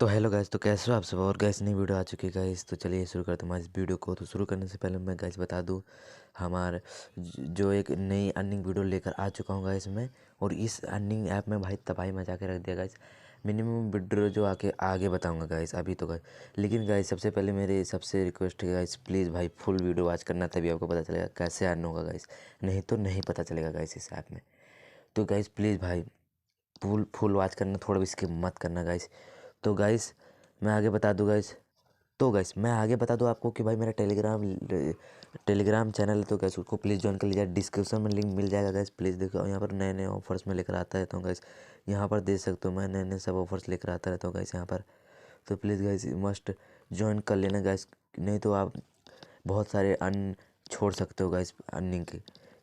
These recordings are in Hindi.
तो हेलो गाइस, तो कैसे हो आप सब। और गाइस नई वीडियो आ चुकी है गाइस। तो चलिए शुरू करते हैं हमारे इस वीडियो को। तो शुरू करने से पहले मैं गाइस बता दूं, हमारे जो एक नई अर्निंग वीडियो लेकर आ चुका हूं गाइस मैं। और इस अर्निंग ऐप में भाई तबाही मचा के रख दिया गाइस। मिनिमम विड्रो जो आगे बताऊंगा गाइस अभी तो गाइस। लेकिन गाइस सबसे पहले मेरी सबसे रिक्वेस्ट है गाइस, प्लीज़ भाई फुल वीडियो वॉच करना, तभी आपको पता चलेगा कैसे अर्न होगा गाइस। नहीं तो नहीं पता चलेगा गाइस इस ऐप में। तो गाइस प्लीज़ भाई फुल फुल वॉच करना, थोड़ा भी स्किप मत करना गाइस। तो गाइस मैं आगे बता दूँ गाइस। तो गाइस मैं आगे बता दूँ आपको कि भाई मेरा टेलीग्राम चैनल है। तो गाइस उसको प्लीज़ ज्वाइन कर लीजिए, डिस्क्रिप्शन में लिंक मिल जाएगा गाइस। प्लीज़ देखो, यहाँ पर नए नए ऑफर्स में लेकर आता रहता हूँ गाइस। यहाँ पर देख सकते हो मैं नए नए सब ऑफर्स लेकर आता रहता हूँ गाइस यहाँ पर। तो प्लीज़ गाइस मस्ट ज्वाइन कर लेना गाइस, नहीं तो आप बहुत सारे अर्न छोड़ सकते हो गाइस अर्निंग के।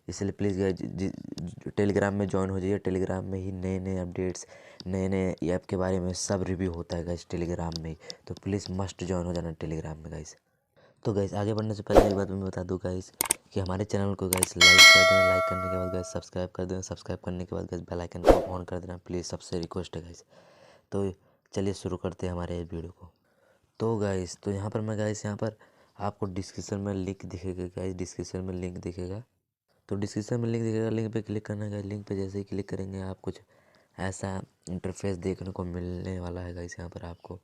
इसलिए प्लीज़ गाइस टेलीग्राम में ज्वाइन हो जाइए। टेलीग्राम में ही नए नए अपडेट्स, नए नए ऐप के बारे में सब रिव्यू होता है गाइस टेलीग्राम में ही। तो प्लीज़ मस्ट ज्वाइन हो जाना टेलीग्राम में गाइस। तो गाइस आगे बढ़ने से पहले एक बात मैं बता दूं गाइस, कि हमारे चैनल को गाइस लाइक कर देना। लाइक करने के बाद गाइस सब्सक्राइब कर देना। सब्सक्राइब करने के बाद गाइस बेल आइकन को ऑन कर देना, प्लीज़ सबसे रिक्वेस्ट है गाइस। तो चलिए शुरू करते हैं हमारे वीडियो को। तो गाइस तो यहाँ पर मैं गाइस यहाँ पर आपको डिस्क्रिप्शन में लिंक दिखेगा गाइस। डिस्क्रिप्शन में लिंक दिखेगा, तो डिस्क्रिप्शन में लिंक दिखेगा, लिंक पे क्लिक करना है गाइस। लिंक पे जैसे ही क्लिक करेंगे आप कुछ ऐसा इंटरफेस देखने को मिलने वाला है गाइस यहाँ पर आपको।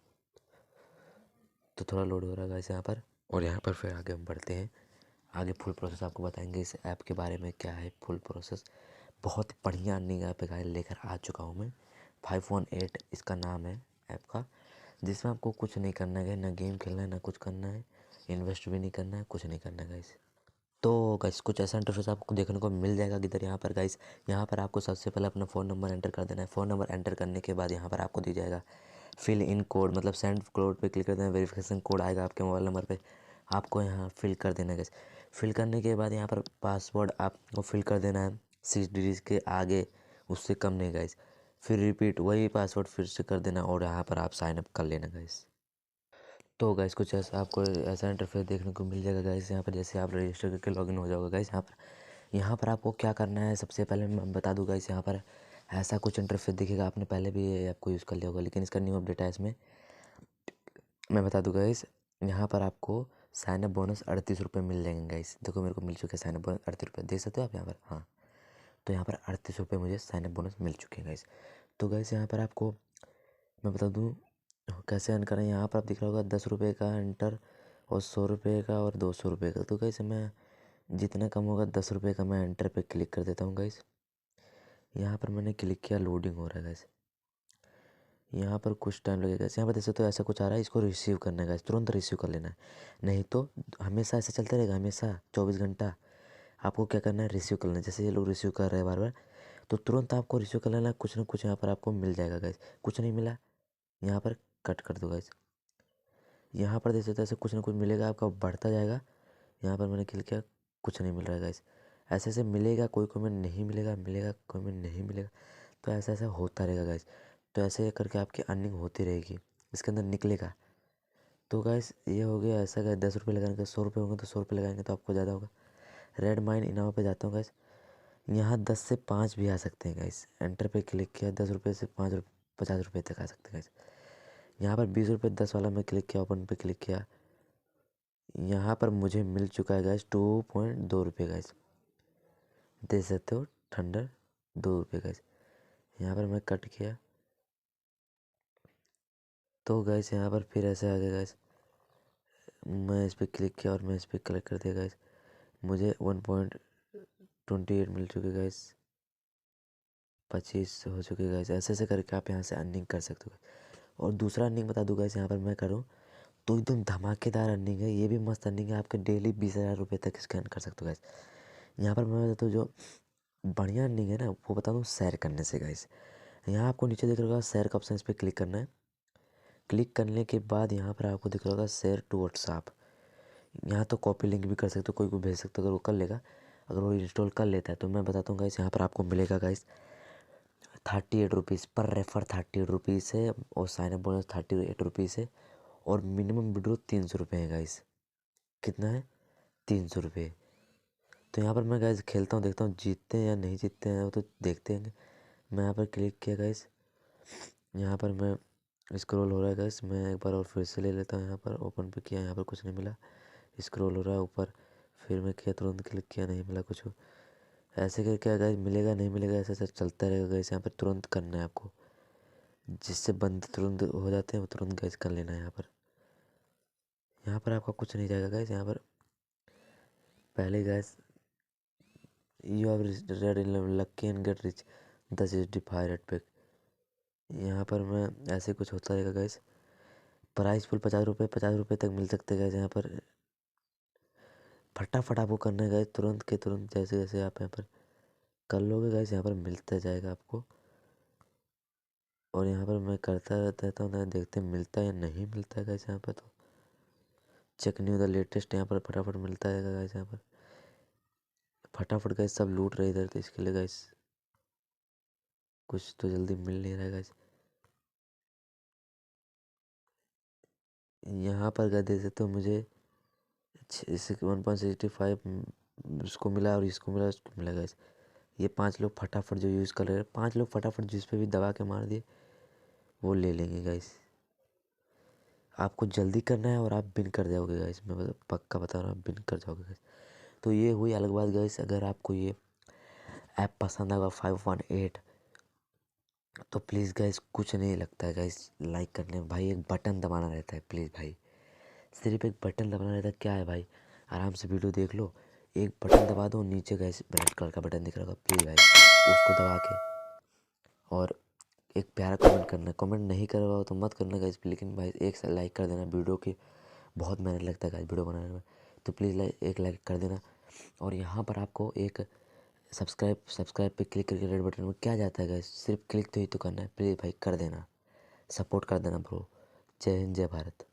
तो थोड़ा लोड हो रहा है गाइस यहाँ पर। और यहाँ पर फिर आगे हम बढ़ते हैं। आगे फुल प्रोसेस आपको बताएंगे इस ऐप के बारे में क्या है फुल प्रोसेस। बहुत बढ़िया अर्निंग ऐप है लेकर आ चुका हूँ मैं। 518 इसका नाम है ऐप का, जिसमें आपको कुछ नहीं करना है, ना गेम खेलना है, ना कुछ करना है, इन्वेस्ट भी नहीं करना है, कुछ नहीं करना है गाइस। तो गाइस कुछ ऐसा इंटरफेस आपको देखने को मिल जाएगा किधर यहाँ पर गाइस। यहाँ पर आपको सबसे पहले अपना फ़ोन नंबर एंटर कर देना है। फ़ोन नंबर एंटर करने के बाद यहाँ पर आपको दी जाएगा फिल इन कोड, मतलब सेंड कोड पे क्लिक कर देना। वेरिफिकेशन कोड आएगा आपके मोबाइल नंबर पे, आपको यहाँ फिल कर देना है गाइस। फिल करने के बाद यहाँ पर पासवर्ड आपको फिल कर देना है 6 डिजिट के आगे, उससे कम नहीं गाइस। फिर रिपीट वही पासवर्ड फिर से कर देना और यहाँ पर आप साइन अप कर लेना गाइस। तो गाइस कुछ ऐसा आपको ऐसा इंटरफेस देखने को मिल जाएगा गाइस। यहाँ पर जैसे आप रजिस्टर करके लॉगिन हो जाओगे गाइस। यहाँ पर आपको क्या करना है, सबसे पहले मैं बता दूँ गाइस। यहाँ पर ऐसा कुछ इंटरफेस दिखेगा, आपने पहले भी ये ऐप को यूज़ कर लिया होगा, लेकिन इसका न्यू अपडेट है इसमें। मैं बता दूँ गाइस, यहाँ पर आपको साइन अप बोनस 38 रुपये मिल जाएंगे गाइस। देखो मेरे को मिल चुके हैं साइन अप बोनस 38 रुपये, देख सकते हो आप यहाँ पर। हाँ, तो यहाँ पर 38 रुपये मुझे साइन अप बोनस मिल चुके हैं गाइस। तो गाइस यहाँ पर आपको मैं बता दूँ कैसे अर्न करें। यहाँ पर आप दिख रहा होगा 10 रुपये का एंटर, और 100 रुपये का, और 200 रुपये का। तो गाइस मैं जितना कम होगा 10 रुपये का मैं एंटर पे क्लिक कर देता हूँ गाइस। यहाँ पर मैंने क्लिक किया, लोडिंग हो रहा है गाइस। यहाँ पर कुछ टाइम लगेगा। यहाँ पर जैसे तो ऐसा कुछ आ रहा है, इसको रिसीव करना है गाइस, तुरंत रिसीव कर लेना है। नहीं तो हमेशा ऐसे चलता रहेगा, हमेशा 24 घंटा आपको क्या करना है, रिसीव कर लेना है। जैसे ये लोग रिसीव कर रहे हैं बार बार, तो तुरंत आपको रिसीव कर लेना है। कुछ ना कुछ यहाँ पर आपको मिल जाएगा गाइस। कुछ नहीं मिला, यहाँ पर कट कर दो गाइस। यहाँ पर जैसे तैसे कुछ ना कुछ मिलेगा, आपका बढ़ता जाएगा। यहाँ पर मैंने क्लिक किया, कुछ नहीं मिल रहा है गाइस। ऐसे ऐसे मिलेगा, कोई कोई में नहीं मिलेगा, मिलेगा कोई में नहीं मिलेगा। तो ऐसा ऐसा होता रहेगा गाइस। तो ऐसे करके आपकी अर्निंग होती रहेगी, इसके अंदर निकलेगा। तो गाइस ये हो गया ऐसा गाइस। 10 रुपये लगाएंगे 100 रुपये होंगे, तो 100 रुपये लगाएंगे तो आपको ज़्यादा होगा। रेड माइन इनाम पे जाता हूँ गाइस। यहाँ 10 से 5 भी आ सकते हैं गाइस। एंटर पे क्लिक किया, 10 रुपये से 50 रुपये तक आ सकते हैं गाइस। यहाँ पर 20 रुपये 10 वाला में क्लिक किया, ओपन पे क्लिक किया। यहाँ पर मुझे मिल चुका है गाइस 2.2 रुपये गाइस, दे सकते हो ठंडर 2 रुपये गाइस। यहाँ पर मैं कट किया, तो गाइस यहाँ पर फिर ऐसे आ गया गाइस। मैं इस पर क्लिक किया और मैं इस पर क्लिक कर दिया गाइस। मुझे 1.28 मिल चुके गाइस, 25 हो चुके गाइस। ऐसे ऐसे करके आप यहाँ से अर्निंग कर सकते हो। और दूसरा अर्निंग बता दूँ गाइस, यहाँ पर मैं करूँ तो एकदम धमाकेदार अर्निंग है, ये भी मस्त अर्निंग है। आपके डेली 20,000 रुपये तक स्कैन कर सकते हो गाइस। यहाँ पर मैं बताता हूँ जो बढ़िया अर्निंग है ना, वो बता दूँ शेयर करने से गाइस। यहाँ आपको नीचे दिख रहा होगा शेयर का ऑप्शन, इस पर क्लिक करना है। क्लिक करने के बाद यहाँ पर आपको दिख रहा होगा शेयर टू व्हाट्सअप। यहाँ तो कॉपी लिंक भी कर सकते हो, कोई को भेज सकते हो अगर वो कर लेगा, अगर वो इंस्टॉल कर लेता है। तो मैं बताता हूँ गाइस, यहाँ पर आपको मिलेगा गाइस 38 रुपीज़ पर रेफर, 38 रुपीज़ है, और साइन अप बोनस 38 रुपीज़ है, और मिनिमम विड्रो 300 रुपये है गाइस। कितना है, 300 रुपये। तो यहाँ पर मैं गाइस खेलता हूँ, देखता हूँ जीतते हैं या नहीं जीतते हैं, वो तो देखते हैं। मैं यहाँ पर क्लिक किया गाइस। यहाँ पर मैं स्क्रॉल हो रहा है गाइस। मैं एक बार और फिर से ले लेता हूँ। यहाँ पर ओपन पे किया, यहाँ पर कुछ नहीं मिला। स्क्रॉल हो रहा है ऊपर, फिर मैं किया, तुरंत क्लिक किया, नहीं मिला कुछ। ऐसे करके गाइस मिलेगा नहीं मिलेगा ऐसे ऐसे चलता रहेगा गाइस। यहाँ पर तुरंत करना है आपको, जिससे बंद तुरंत हो जाते हैं वो तुरंत गाइस कर लेना है। यहाँ पर आपका कुछ नहीं जाएगा गाइस। यहाँ पर पहले guys you have read in lucky and get rich 10 red pack. यहाँ पर मैं ऐसे कुछ होता रहेगा गाइस। प्राइस फुल 50 रुपये, 50 रुपये तक मिल सकते हैं गाइस। यहाँ पर फटाफट आपको करना है गाइस, तुरंत के तुरंत। जैसे जैसे आप यहाँ पर कर लोगे गाइस, यहाँ पर मिलता जाएगा आपको। और यहाँ पर मैं करता रहता हूँ ना, देखते मिलता है या नहीं मिलता है गाइस। यहाँ पर तो चेक न्यू द लेटेस्ट, यहाँ पर फटाफट मिलता है गाइस। यहाँ पर फटाफट गाइस सब लूट रहे इधर, तो इसके लिए गाइस कुछ तो जल्दी मिल नहीं रहा है गाइस। यहाँ पर गाइस देख सकते हो मुझे 1.65 उसको मिला और इसको मिला, उसको मिला गाइस। ये 5 लोग फटाफट जो यूज़ कर रहे हैं, 5 लोग फटाफट जिस पे भी दबा के मार दिए वो ले लेंगे गाइस। आपको जल्दी करना है और आप बिन कर जाओगे गाइस। मैं पक्का बता रहा हूँ, आप बिन कर जाओगे गाइस। तो ये हुई अलग बात गाइस। अगर आपको ये ऐप पसंद आएगा 518, तो प्लीज़ गाइस कुछ नहीं लगता है गाइस लाइक करने में भाई। एक बटन दबाना रहता है प्लीज़ भाई, सिर्फ एक बटन दबाना रहता है। क्या है भाई, आराम से वीडियो देख लो, एक बटन दबा दो। नीचे गाइस रेड कलर का बटन दिख रहा होगा, प्लीज़ भाई उसको दबा के, और एक प्यारा कमेंट करना। कमेंट नहीं कर रहा हो तो मत करना गाइस, लेकिन भाई एक लाइक कर देना। वीडियो की बहुत मेहनत लगता है गाइस वीडियो बनाने में, तो प्लीज़ एक लाइक कर देना। और यहाँ पर आपको एक सब्सक्राइब पे क्लिक करके रेड बटन में क्या जाता है गाइस, सिर्फ क्लिक तो ही तो करना है। प्लीज़ भाई कर देना, सपोर्ट कर देना ब्रो। जय हिंद, जय भारत।